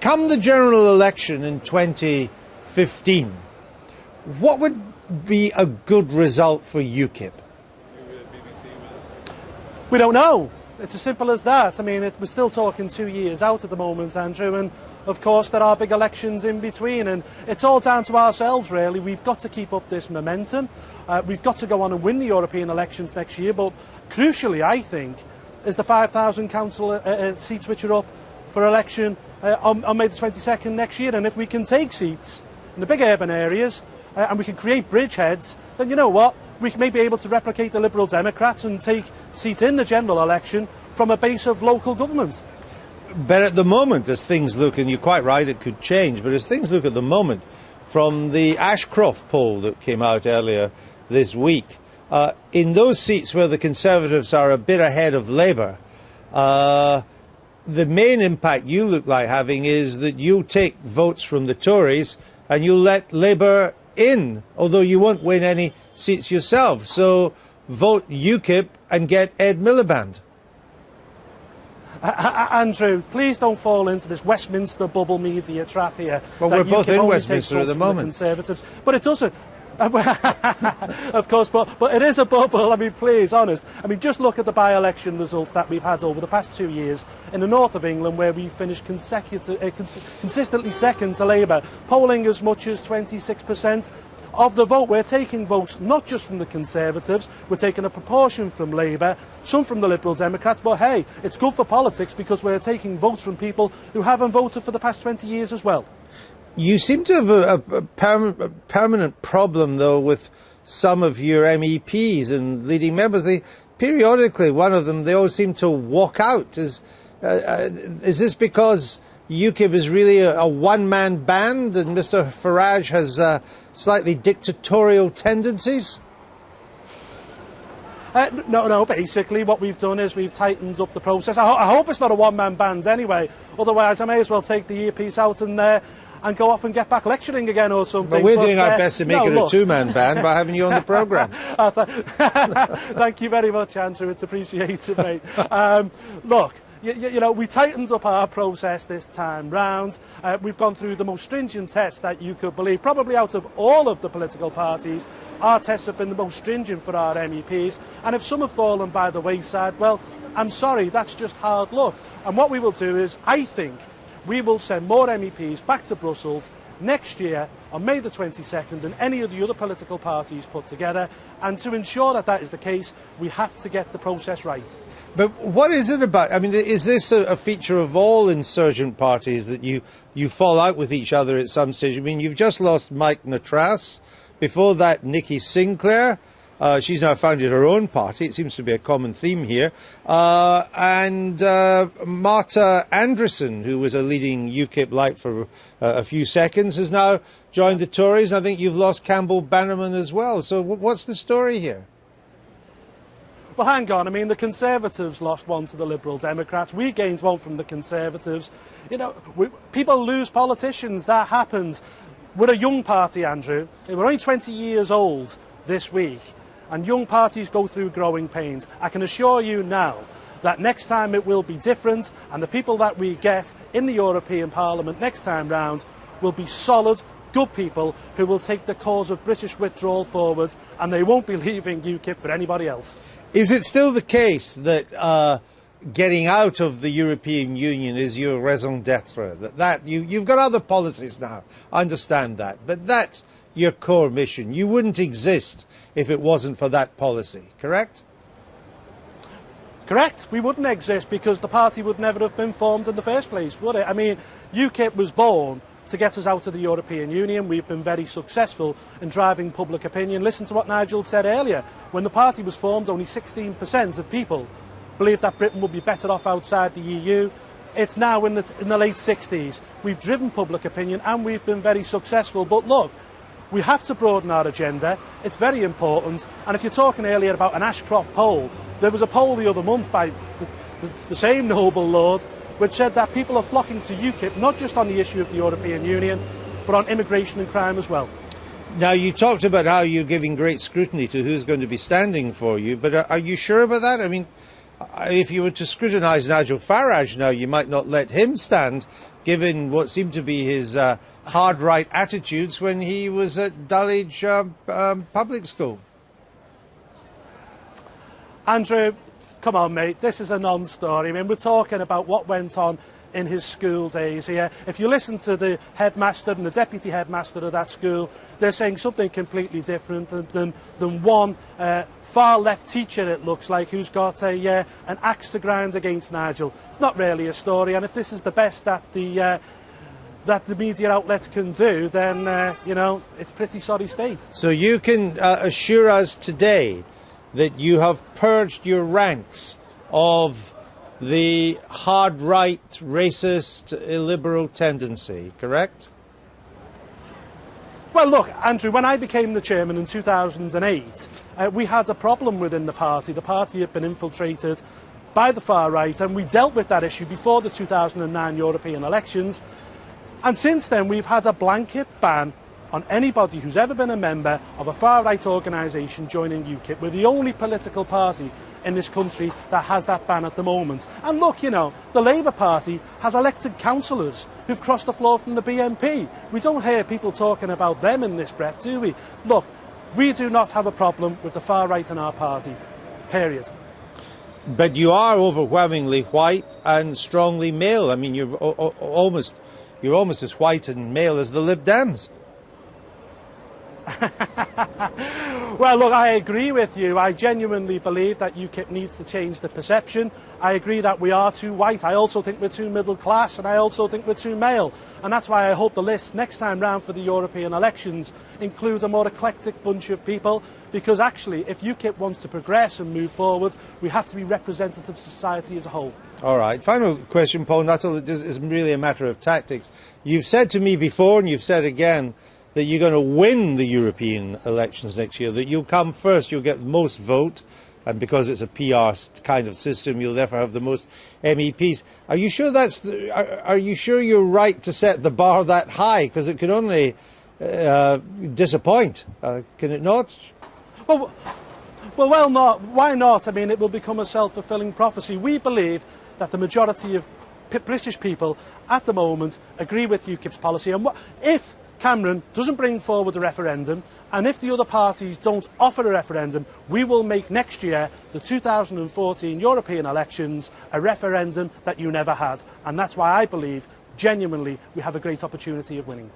come the general election in 2015, what would be a good result for UKIP? We don't know. It's as simple as that. I mean, we're still talking 2 years out at the moment, Andrew, and of course there are big elections in between, and it's all down to ourselves, really. We've got to keep up this momentum. We've got to go on and win the European elections next year, but crucially, I think, is the 5,000 council seats which are up for election on May the 22nd next year. And if we can take seats in the big urban areas and we can create bridgeheads, then you know what? We may be able to replicate the Liberal Democrats and take seats in the general election from a base of local government. But at the moment, as things look, and you're quite right, it could change, but as things look at the moment, from the Ashcroft poll that came out earlier this week, in those seats where the Conservatives are a bit ahead of Labour, the main impact you look like having is that you'll take votes from the Tories and you'll let Labour in, although you won't win any seats yourself. So vote UKIP and get Ed Miliband. Andrew, please don't fall into this Westminster bubble media trap here. Well, we're both in Westminster at the moment. Conservatives, but it doesn't. Of course, but it is a bubble. I mean, please, honest. I mean, just look at the by-election results that we've had over the past 2 years in the north of England, where we finished consistently second to Labour, polling as much as 26% of the vote. We're taking votes not just from the Conservatives, we're taking a proportion from Labour, some from the Liberal Democrats, but hey, it's good for politics because we're taking votes from people who haven't voted for the past 20 years as well. You seem to have a permanent problem, though, with some of your MEPs and leading members. Periodically, one of them, they all seem to walk out. Is this because UKIP is really a one-man band and Mr. Farage has slightly dictatorial tendencies? No, basically what we've done is we've tightened up the process. I hope it's not a one-man band anyway, otherwise I may as well take the earpiece out and go off and get back lecturing again or something. But we're doing our best to make it a two-man band by having you on the programme. Thank you very much, Andrew. It's appreciated, mate. Look, you know, we tightened up our process this time round. We've gone through the most stringent tests that you could believe. Probably out of all of the political parties, our tests have been the most stringent for our MEPs. And if some have fallen by the wayside, well, I'm sorry, that's just hard luck. And what we will do is, I think, we will send more MEPs back to Brussels next year on May the 22nd than any of the other political parties put together. And to ensure that that is the case, we have to get the process right. But what is it about? I mean, is this a feature of all insurgent parties that you fall out with each other at some stage? I mean, you've just lost Mike Nattrass. Before that, Nikki Sinclair. She's now founded her own party. It seems to be a common theme here. And Marta Andressen, who was a leading UKIP light for a few seconds, has now joined the Tories. I think you've lost Campbell Bannerman as well. So what's the story here? Well, hang on. I mean, the Conservatives lost one to the Liberal Democrats. We gained one from the Conservatives. You know, people lose politicians. That happens. We're a young party, Andrew. We're only 20 years old this week. And young parties go through growing pains. I can assure you now that next time it will be different, and the people that we get in the European Parliament next time round will be solid, good people who will take the cause of British withdrawal forward, and they won't be leaving UKIP for anybody else. Is it still the case that getting out of the European Union is your raison d'etre? That you've got other policies now, I understand that, but that's your core mission. You wouldn't exist if it wasn't for that policy, correct? Correct. We wouldn't exist because the party would never have been formed in the first place, would it? I mean, UKIP was born to get us out of the European Union. We've been very successful in driving public opinion. Listen to what Nigel said earlier. When the party was formed, only 16% of people believed that Britain would be better off outside the EU. It's now in the late 60s. We've driven public opinion and we've been very successful. But look, we have to broaden our agenda. It's very important. And if you're talking earlier about an Ashcroft poll, there was a poll the other month by the same noble lord which said that people are flocking to UKIP, not just on the issue of the European Union, but on immigration and crime as well. Now, you talked about how you're giving great scrutiny to who's going to be standing for you, but are you sure about that? I mean, if you were to scrutinise Nigel Farage now, you might not let him stand given what seemed to be his hard right attitudes when he was at Dulwich Public School. Andrew, come on, mate, this is a non-story. I mean, we're talking about what went on in his school days here. If you listen to the headmaster and the deputy headmaster of that school, they're saying something completely different than one far left teacher, it looks like, who's got an axe to grind against Nigel. It's not really a story, and if this is the best that the media outlets can do, then, you know, it's pretty sorry state. So you can assure us today that you have purged your ranks of the hard right, racist, illiberal tendency, correct? Well, look, Andrew, when I became the chairman in 2008, we had a problem within the party. The party had been infiltrated by the far right, and we dealt with that issue before the 2009 European elections. And since then, we've had a blanket ban on anybody who's ever been a member of a far-right organisation joining UKIP. We're the only political party in this country that has that ban at the moment. And look, you know, the Labour Party has elected councillors who've crossed the floor from the BNP. We don't hear people talking about them in this breath, do we? Look, we do not have a problem with the far-right in our party, period. But you are overwhelmingly white and strongly male. I mean, you're almost as white and male as the Lib Dems. Well, look, I agree with you. I genuinely believe that UKIP needs to change the perception. I agree that we are too white. I also think we're too middle class, and I also think we're too male. And that's why I hope the list next time round for the European elections includes a more eclectic bunch of people, because actually, if UKIP wants to progress and move forward, we have to be representative of society as a whole. All right. Final question, Paul Nuttall. It isn't really a matter of tactics. You've said to me before, and you've said again, that you're going to win the European elections next year, that you'll come first, you'll get the most vote, and because it's a PR kind of system, you'll therefore have the most MEPs. Are you sure are you sure you're right to set the bar that high? Because it can only disappoint, can it not? Well, not. Why not? I mean, it will become a self-fulfilling prophecy. We believe that the majority of British people at the moment agree with UKIP's policy, and if Cameron doesn't bring forward a referendum, and if the other parties don't offer a referendum, we will make next year, the 2014 European elections, a referendum that you never had. And that's why I believe, genuinely, we have a great opportunity of winning.